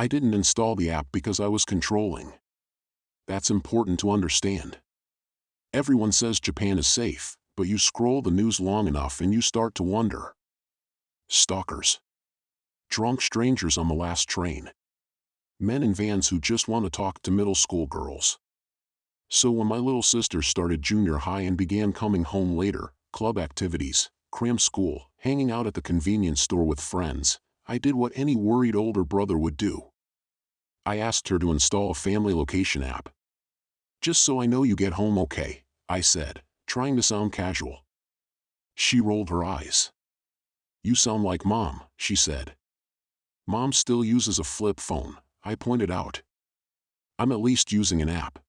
I didn't install the app because I was controlling. That's important to understand. Everyone says Japan is safe, but you scroll the news long enough and you start to wonder. Stalkers. Drunk strangers on the last train. Men in vans who just want to talk to middle school girls. So when my little sister started junior high and began coming home later, club activities, cram school, hanging out at the convenience store with friends, I did what any worried older brother would do. I asked her to install a family location app. Just so I know you get home okay, I said, trying to sound casual. She rolled her eyes. You sound like Mom, she said. Mom still uses a flip phone, I pointed out. I'm at least using an app.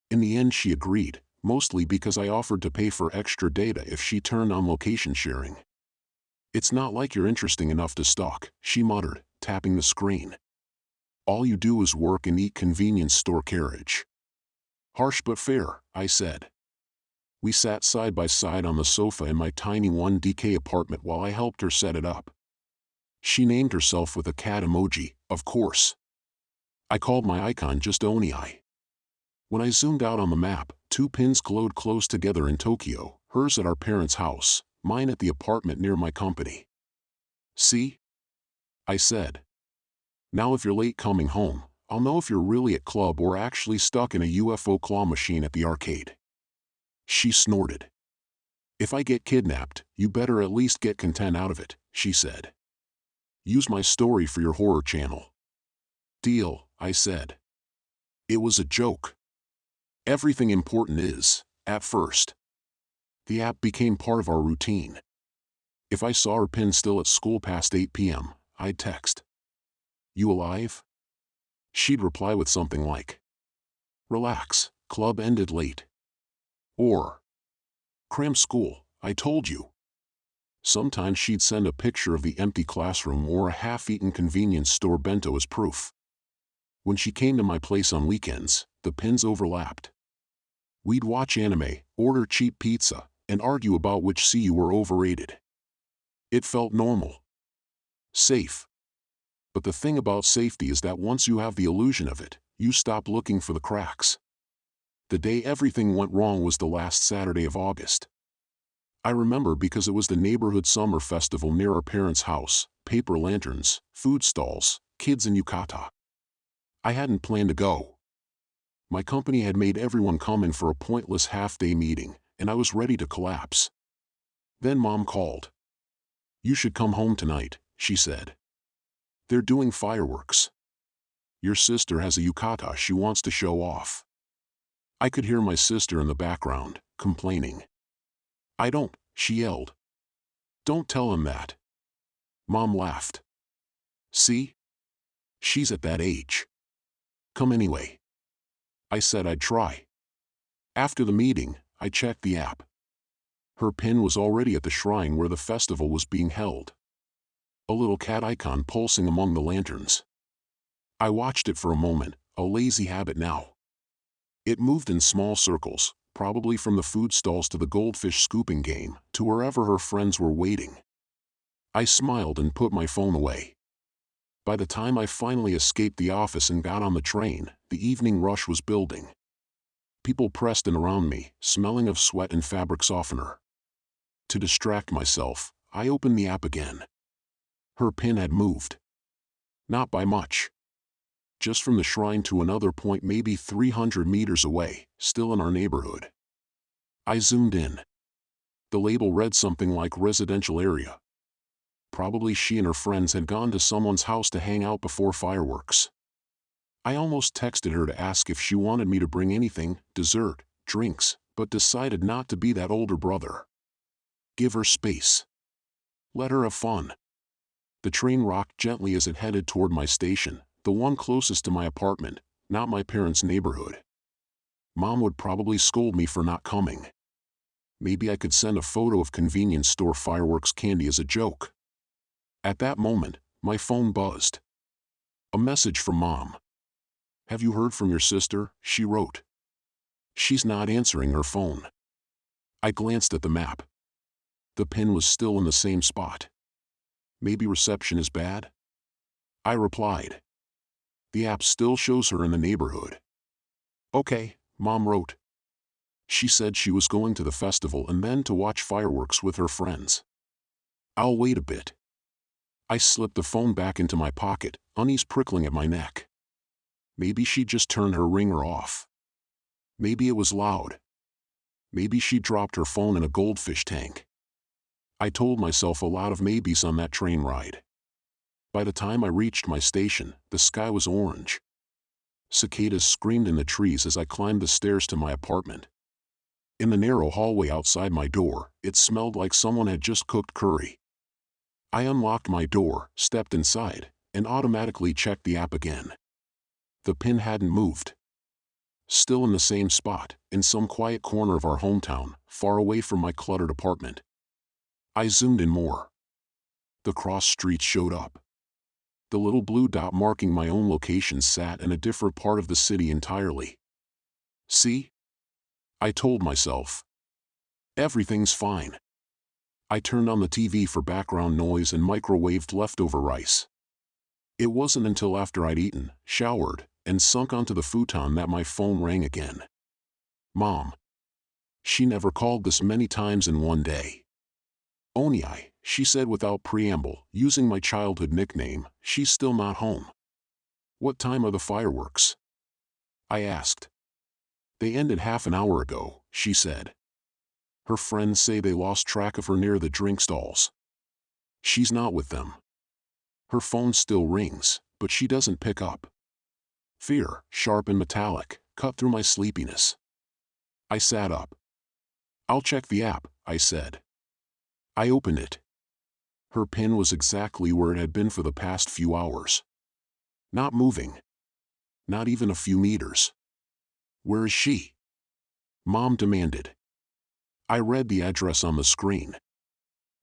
In the end she agreed, mostly because I offered to pay for extra data if she turned on location sharing. It's not like you're interesting enough to stalk, she muttered, tapping the screen. All you do is work and eat convenience store carriage. Harsh but fair, I said. We sat side by side on the sofa in my tiny 1DK apartment while I helped her set it up. She named herself with a cat emoji, of course. I called my icon just Oni-eye. When I zoomed out on the map, 2 pins glowed close together in Tokyo, hers at our parents' house, mine at the apartment near my company. See? I said. Now if you're late coming home, I'll know if you're really at club or actually stuck in a UFO claw machine at the arcade. She snorted. If I get kidnapped, you better at least get content out of it, she said. Use my story for your horror channel. Deal, I said. It was a joke. Everything important is, at first. The app became part of our routine. If I saw her pin still at school past 8 p.m., I'd text. You alive? She'd reply with something like, relax, club ended late. Or, cram school, I told you. Sometimes she'd send a picture of the empty classroom or a half-eaten convenience store bento as proof. When she came to my place on weekends, the pins overlapped. We'd watch anime, order cheap pizza, and argue about which CU were overrated. It felt normal. Safe. But the thing about safety is that once you have the illusion of it, you stop looking for the cracks. The day everything went wrong was the last Saturday of August. I remember because it was the neighborhood summer festival near our parents' house, paper lanterns, food stalls, kids in yukata. I hadn't planned to go. My company had made everyone come in for a pointless half-day meeting, and I was ready to collapse. Then Mom called. You should come home tonight, she said. They're doing fireworks. Your sister has a yukata she wants to show off. I could hear my sister in the background, complaining. I don't, she yelled. Don't tell him that. Mom laughed. See? She's at that age. Come anyway. I said I'd try. After the meeting, I checked the app. Her pin was already at the shrine where the festival was being held. A little cat icon pulsing among the lanterns. I watched it for a moment, a lazy habit now. It moved in small circles, probably from the food stalls to the goldfish scooping game, to wherever her friends were waiting. I smiled and put my phone away. By the time I finally escaped the office and got on the train, the evening rush was building. People pressed in around me, smelling of sweat and fabric softener. To distract myself, I opened the app again. Her pin had moved. Not by much. Just from the shrine to another point maybe 300 meters away, still in our neighborhood. I zoomed in. The label read something like residential area. Probably she and her friends had gone to someone's house to hang out before fireworks. I almost texted her to ask if she wanted me to bring anything, dessert, drinks, but decided not to be that older brother. Give her space. Let her have fun. The train rocked gently as it headed toward my station, the one closest to my apartment, not my parents' neighborhood. Mom would probably scold me for not coming. Maybe I could send a photo of convenience store fireworks candy as a joke. At that moment, my phone buzzed. A message from Mom. Have you heard from your sister? She wrote. She's not answering her phone. I glanced at the map. The pin was still in the same spot. Maybe reception is bad? I replied. The app still shows her in the neighborhood. Okay, Mom wrote. She said she was going to the festival and then to watch fireworks with her friends. I'll wait a bit. I slipped the phone back into my pocket, unease prickling at my neck. Maybe she just turned her ringer off. Maybe it was loud. Maybe she dropped her phone in a goldfish tank. I told myself a lot of maybes on that train ride. By the time I reached my station, the sky was orange. Cicadas screamed in the trees as I climbed the stairs to my apartment. In the narrow hallway outside my door, it smelled like someone had just cooked curry. I unlocked my door, stepped inside, and automatically checked the app again. The pin hadn't moved. Still in the same spot, in some quiet corner of our hometown, far away from my cluttered apartment. I zoomed in more. The cross streets showed up. The little blue dot marking my own location sat in a different part of the city entirely. See? I told myself. Everything's fine. I turned on the TV for background noise and microwaved leftover rice. It wasn't until after I'd eaten, showered, and sunk onto the futon that my phone rang again. Mom. She never called this many times in one day. Oniai, she said without preamble, using my childhood nickname, she's still not home. What time are the fireworks? I asked. They ended half an hour ago, she said. Her friends say they lost track of her near the drink stalls. She's not with them. Her phone still rings, but she doesn't pick up. Fear, sharp and metallic, cut through my sleepiness. I sat up. I'll check the app, I said. I opened it. Her pin was exactly where it had been for the past few hours. Not moving. Not even a few meters. Where is she? Mom demanded. I read the address on the screen.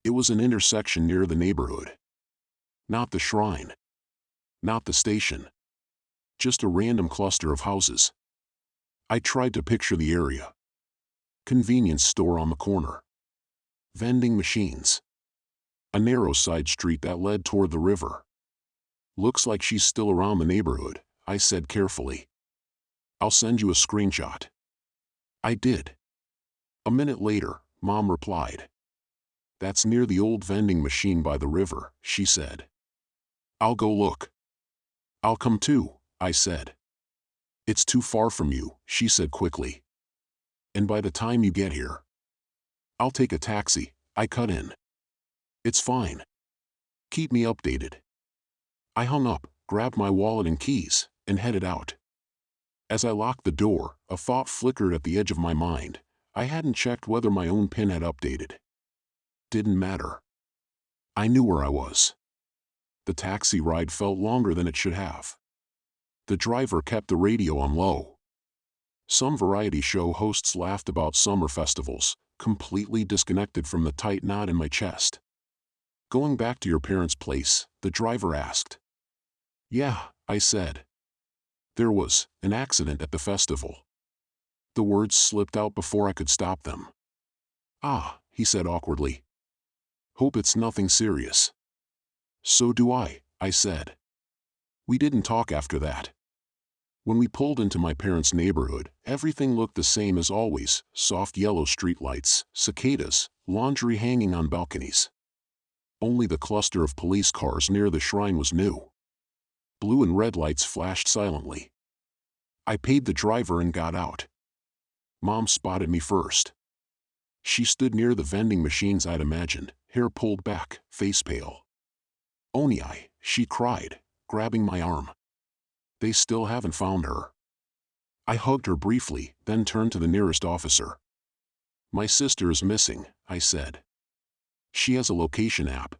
It was an intersection near the neighborhood. Not the shrine. Not the station. Just a random cluster of houses. I tried to picture the area. Convenience store on the corner. Vending machines. A narrow side street that led toward the river. Looks like she's still around the neighborhood, I said carefully. I'll send you a screenshot. I did. A minute later, Mom replied. That's near the old vending machine by the river, she said. I'll go look. I'll come too, I said. It's too far from you, she said quickly. And by the time you get here, I'll take a taxi, I cut in. It's fine. Keep me updated. I hung up, grabbed my wallet and keys, and headed out. As I locked the door, a thought flickered at the edge of my mind. I hadn't checked whether my own pin had updated. Didn't matter. I knew where I was. The taxi ride felt longer than it should have. The driver kept the radio on low. Some variety show hosts laughed about summer festivals, completely disconnected from the tight knot in my chest. Going back to your parents' place, the driver asked. Yeah, I said. There was an accident at the festival. The words slipped out before I could stop them. Ah, he said awkwardly. Hope it's nothing serious. So do I said. We didn't talk after that. When we pulled into my parents' neighborhood, everything looked the same as always, soft yellow streetlights, cicadas, laundry hanging on balconies. Only the cluster of police cars near the shrine was new. Blue and red lights flashed silently. I paid the driver and got out. Mom spotted me first. She stood near the vending machines I'd imagined, hair pulled back, face pale. Oniai, she cried, grabbing my arm. They still haven't found her. I hugged her briefly, then turned to the nearest officer. My sister is missing, I said. She has a location app.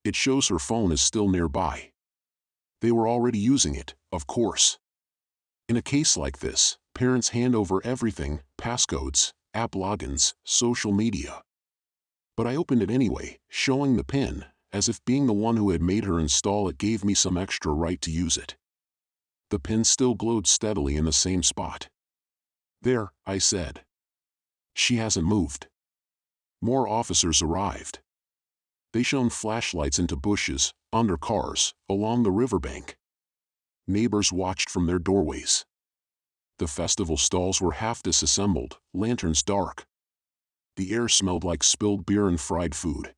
It shows her phone is still nearby. They were already using it, of course. In a case like this, parents hand over everything, passcodes, app logins, social media. But I opened it anyway, showing the PIN, as if being the one who had made her install it gave me some extra right to use it. The PIN still glowed steadily in the same spot. There, I said. She hasn't moved. More officers arrived. They shone flashlights into bushes, under cars, along the riverbank. Neighbors watched from their doorways. The festival stalls were half disassembled, lanterns dark. The air smelled like spilled beer and fried food.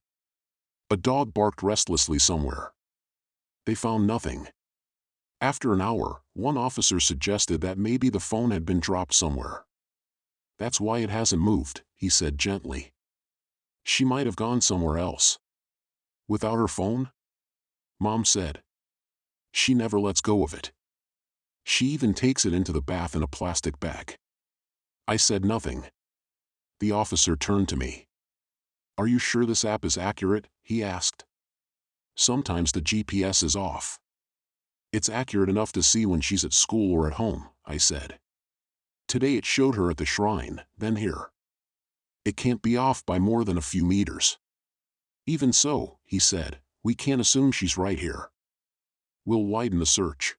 A dog barked restlessly somewhere. They found nothing. After an hour, one officer suggested that maybe the phone had been dropped somewhere. "That's why it hasn't moved," he said gently. "She might have gone somewhere else." "Without her phone?" Mom said. "She never lets go of it. She even takes it into the bath in a plastic bag." I said nothing. The officer turned to me. "Are you sure this app is accurate?" he asked. "Sometimes the GPS is off." "It's accurate enough to see when she's at school or at home," I said. "Today it showed her at the shrine, then here. It can't be off by more than a few meters." "Even so," he said, "we can't assume she's right here. We'll widen the search."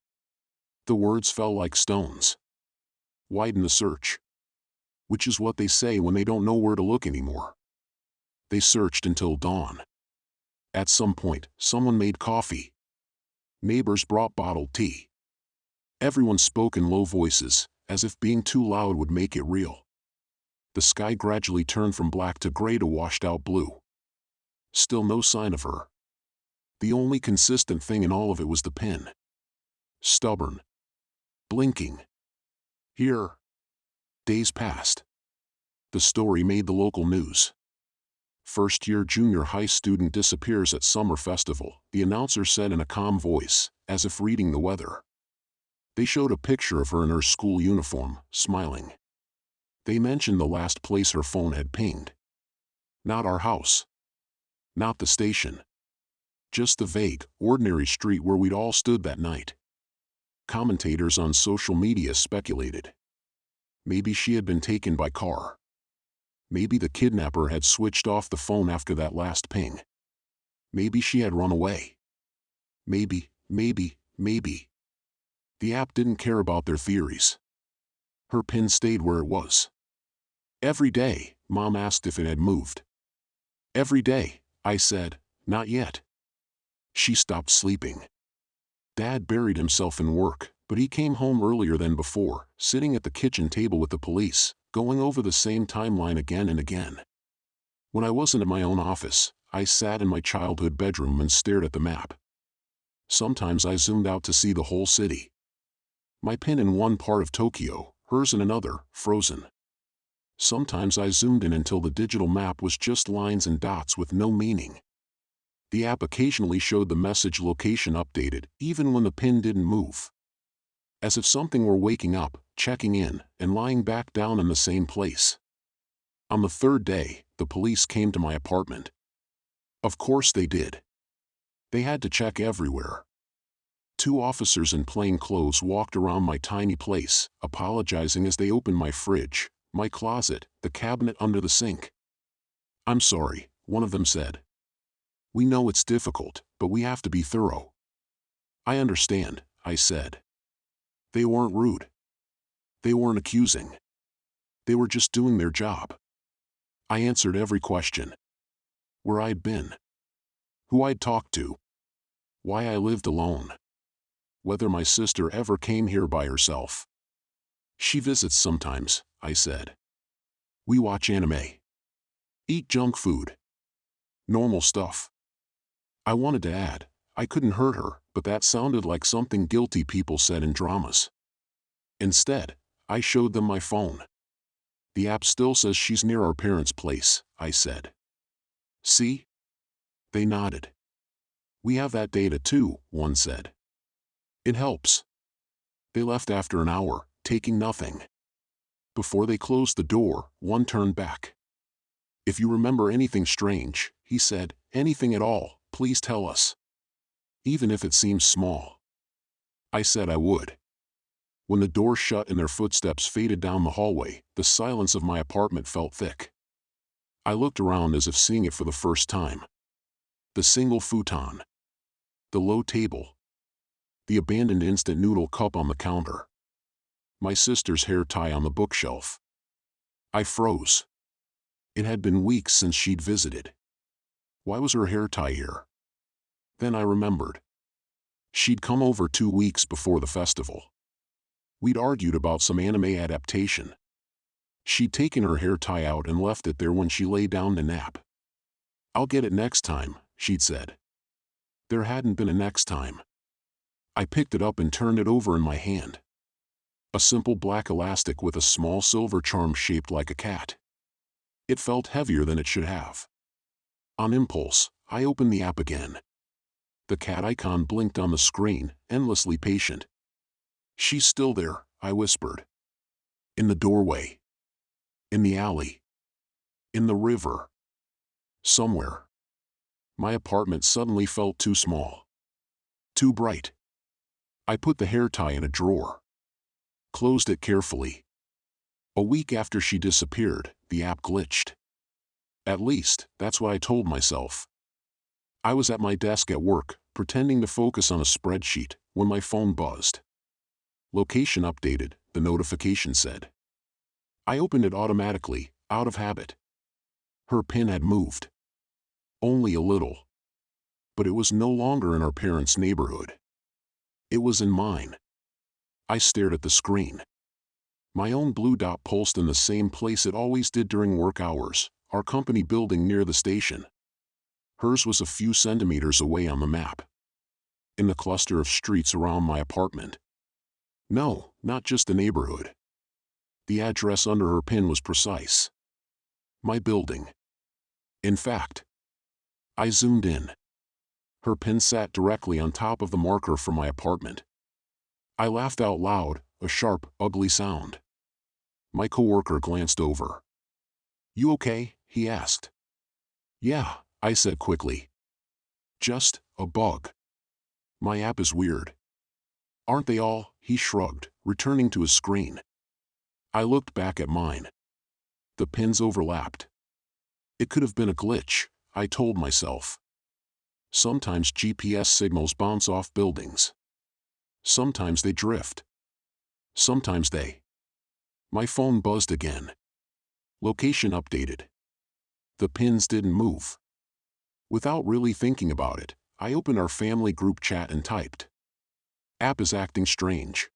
The words fell like stones. Widen the search. Which is what they say when they don't know where to look anymore. They searched until dawn. At some point, someone made coffee. Neighbors brought bottled tea. Everyone spoke in low voices, as if being too loud would make it real. The sky gradually turned from black to gray to washed-out blue. Still no sign of her. The only consistent thing in all of it was the pin. Stubborn. Blinking. Here. Days passed. The story made the local news. "First-year junior high student disappears at summer festival," the announcer said in a calm voice, as if reading the weather. They showed a picture of her in her school uniform, smiling. They mentioned the last place her phone had pinged. Not our house. Not the station. Just the vague, ordinary street where we'd all stood that night. Commentators on social media speculated. Maybe she had been taken by car. Maybe the kidnapper had switched off the phone after that last ping. Maybe she had run away. Maybe. The app didn't care about their theories. Her pin stayed where it was. Every day, Mom asked if it had moved. Every day, I said, "Not yet." She stopped sleeping. Dad buried himself in work, but he came home earlier than before, sitting at the kitchen table with the police, going over the same timeline again and again. When I wasn't at my own office, I sat in my childhood bedroom and stared at the map. Sometimes I zoomed out to see the whole city. My pin in one part of Tokyo, hers in another, frozen. Sometimes I zoomed in until the digital map was just lines and dots with no meaning. The app occasionally showed the message "location updated," even when the pin didn't move. As if something were waking up, checking in, and lying back down in the same place. On the third day, the police came to my apartment. Of course they did. They had to check everywhere. 2 officers in plain clothes walked around my tiny place, apologizing as they opened my fridge, my closet, the cabinet under the sink. "I'm sorry," one of them said. "We know it's difficult, but we have to be thorough." "I understand," I said. They weren't rude. They weren't accusing. They were just doing their job. I answered every question. Where I'd been. Who I'd talked to. Why I lived alone. Whether my sister ever came here by herself. "She visits sometimes," I said. "We watch anime. Eat junk food. Normal stuff." I wanted to add, I couldn't hurt her, but that sounded like something guilty people said in dramas. Instead, I showed them my phone. "The app still says she's near our parents' place," I said. "See?" They nodded. "We have that data too," one said. "It helps." They left after an hour, taking nothing. Before they closed the door, one turned back. "If you remember anything strange," he said, "anything at all, please tell us. Even if it seems small." I said I would. When the door shut and their footsteps faded down the hallway, the silence of my apartment felt thick. I looked around as if seeing it for the first time. The single futon. The low table. The abandoned instant noodle cup on the counter. My sister's hair tie on the bookshelf. I froze. It had been weeks since she'd visited. Why was her hair tie here? Then I remembered. She'd come over 2 weeks before the festival. We'd argued about some anime adaptation. She'd taken her hair tie out and left it there when she lay down to nap. "I'll get it next time," she'd said. There hadn't been a next time. I picked it up and turned it over in my hand. A simple black elastic with a small silver charm shaped like a cat. It felt heavier than it should have. On impulse, I opened the app again. The cat icon blinked on the screen, endlessly patient. "She's still there," I whispered. "In the doorway. In the alley. In the river. Somewhere." My apartment suddenly felt too small. Too bright. I put the hair tie in a drawer. Closed it carefully. A week after she disappeared, the app glitched. At least, that's what I told myself. I was at my desk at work, pretending to focus on a spreadsheet, when my phone buzzed. "Location updated," the notification said. I opened it automatically, out of habit. Her pin had moved. Only a little. But it was no longer in our parents' neighborhood. It was in mine. I stared at the screen. My own blue dot pulsed in the same place it always did during work hours, our company building near the station. Hers was a few centimeters away on the map. In the cluster of streets around my apartment. No, not just the neighborhood. The address under her pin was precise. My building. In fact, I zoomed in. Her pin sat directly on top of the marker for my apartment. I laughed out loud, a sharp, ugly sound. My coworker glanced over. "You okay?" he asked. "Yeah," I said quickly. "Just a bug. My app is weird." "Aren't they all?" he shrugged, returning to his screen. I looked back at mine. The pins overlapped. It could have been a glitch, I told myself. Sometimes GPS signals bounce off buildings. Sometimes they drift. Sometimes they. My phone buzzed again. Location updated. The pins didn't move. Without really thinking about it, I opened our family group chat and typed. "App is acting strange.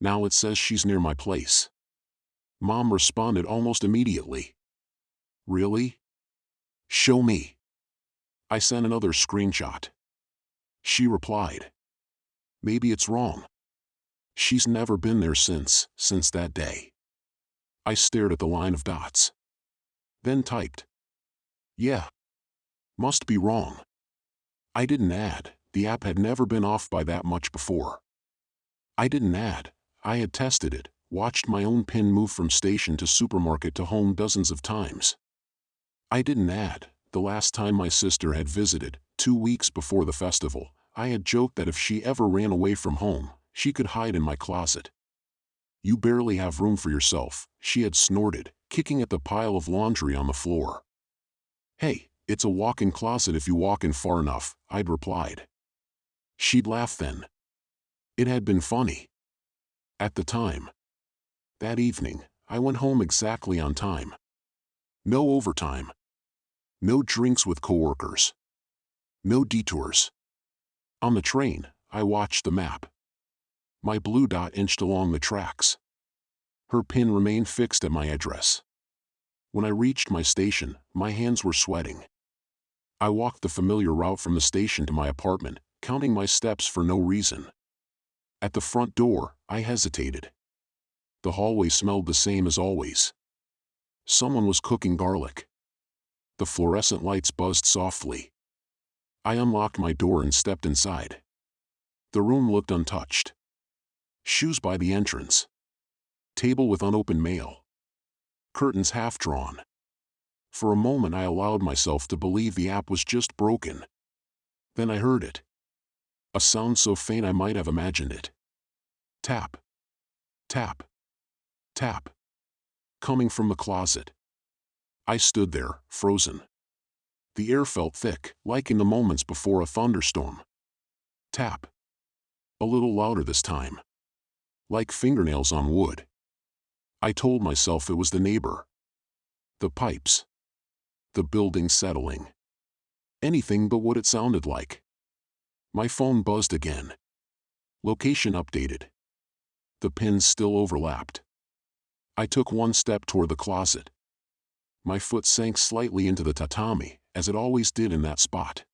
Now it says she's near my place." Mom responded almost immediately. "Really? Show me." I sent another screenshot. She replied. "Maybe it's wrong. She's never been there since that day." I stared at the line of dots. Then typed. "Yeah. Must be wrong." I didn't add, the app had never been off by that much before. I didn't add, I had tested it, watched my own pin move from station to supermarket to home dozens of times. I didn't add, the last time my sister had visited, 2 weeks before the festival, I had joked that if she ever ran away from home, she could hide in my closet. "You barely have room for yourself," she had snorted, kicking at the pile of laundry on the floor. "Hey, it's a walk-in closet if you walk in far enough," I'd replied. She'd laugh then. It had been funny. At the time. That evening, I went home exactly on time. No overtime. No drinks with coworkers. No detours. On the train, I watched the map. My blue dot inched along the tracks. Her pin remained fixed at my address. When I reached my station, my hands were sweating. I walked the familiar route from the station to my apartment, counting my steps for no reason. At the front door, I hesitated. The hallway smelled the same as always. Someone was cooking garlic. The fluorescent lights buzzed softly. I unlocked my door and stepped inside. The room looked untouched. Shoes by the entrance. Table with unopened mail. Curtains half drawn. For a moment I allowed myself to believe the app was just broken. Then I heard it. A sound so faint I might have imagined it. Tap. Tap. Tap. Coming from the closet. I stood there, frozen. The air felt thick, like in the moments before a thunderstorm. Tap. A little louder this time. Like fingernails on wood. I told myself it was the neighbor. The pipes. The building settling. Anything but what it sounded like. My phone buzzed again. Location updated. The pins still overlapped. I took one step toward the closet. My foot sank slightly into the tatami, as it always did in that spot.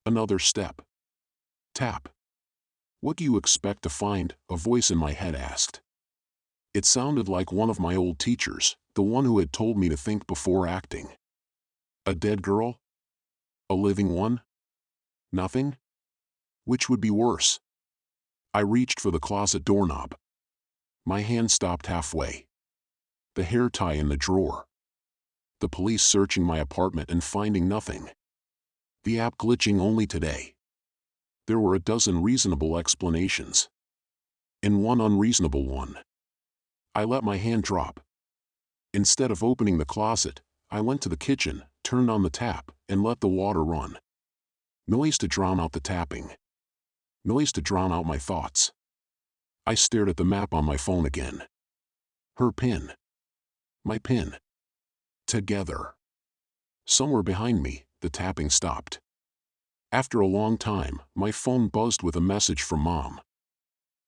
Another step. Tap. "What do you expect to find?" a voice in my head asked. It sounded like one of my old teachers, the one who had told me to think before acting. A dead girl? A living one? Nothing? Which would be worse? I reached for the closet doorknob. My hand stopped halfway. The hair tie in the drawer. The police searching my apartment and finding nothing. The app glitching only today. There were a dozen reasonable explanations. And one unreasonable one. I let my hand drop. Instead of opening the closet, I went to the kitchen, turned on the tap, and let the water run. Noise to drown out the tapping. Noise to drown out my thoughts. I stared at the map on my phone again. Her pin. My pin. Together. Somewhere behind me, the tapping stopped. After a long time, my phone buzzed with a message from Mom.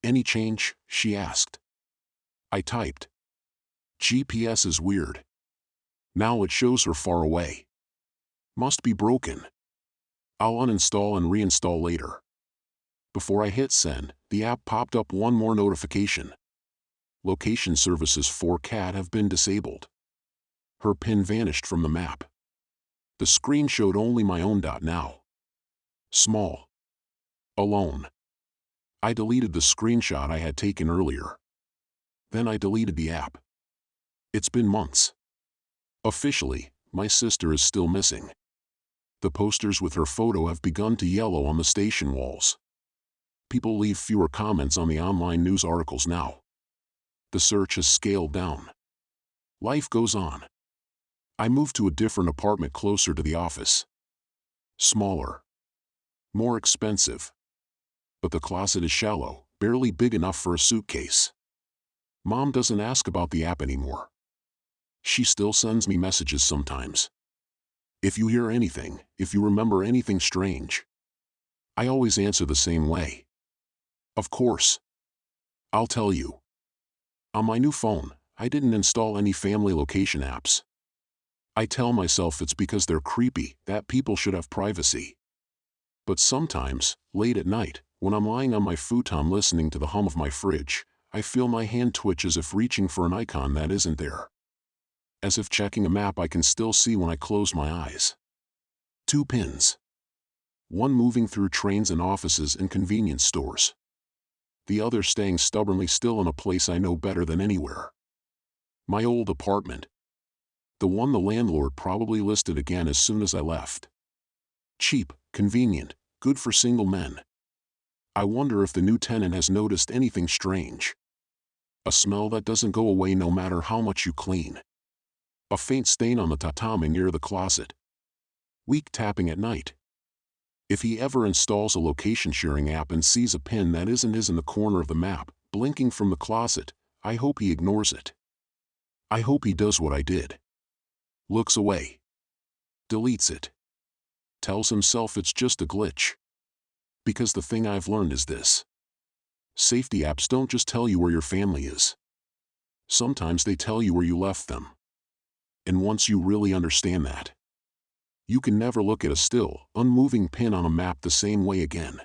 "Any change?" she asked. I typed. "GPS is weird. Now it shows her far away. Must be broken. I'll uninstall and reinstall later." Before I hit send, the app popped up one more notification. Location services for cat have been disabled. Her pin vanished from the map. The screen showed only my own dot now. Small. Alone. I deleted the screenshot I had taken earlier. Then I deleted the app. It's been months. Officially, my sister is still missing. The posters with her photo have begun to yellow on the station walls. People leave fewer comments on the online news articles now. The search has scaled down. Life goes on. I moved to a different apartment closer to the office. Smaller. More expensive. But the closet is shallow, barely big enough for a suitcase. Mom doesn't ask about the app anymore. She still sends me messages sometimes. "If you hear anything, if you remember anything strange." I always answer the same way. "Of course. I'll tell you." On my new phone, I didn't install any family location apps. I tell myself it's because they're creepy, that people should have privacy. But sometimes, late at night, when I'm lying on my futon listening to the hum of my fridge, I feel my hand twitch as if reaching for an icon that isn't there. As if checking a map I can still see when I close my eyes. 2 pins. One moving through trains and offices and convenience stores. The other staying stubbornly still in a place I know better than anywhere. My old apartment. The one the landlord probably listed again as soon as I left. Cheap, convenient, good for single men. I wonder if the new tenant has noticed anything strange. A smell that doesn't go away no matter how much you clean. A faint stain on the tatami near the closet. Weak tapping at night. If he ever installs a location sharing app and sees a pin that isn't his in the corner of the map, blinking from the closet, I hope he ignores it. I hope he does what I did. Looks away. Deletes it. Tells himself it's just a glitch. Because the thing I've learned is this. Safety apps don't just tell you where your family is. Sometimes they tell you where you left them. And once you really understand that, you can never look at a still, unmoving pin on a map the same way again.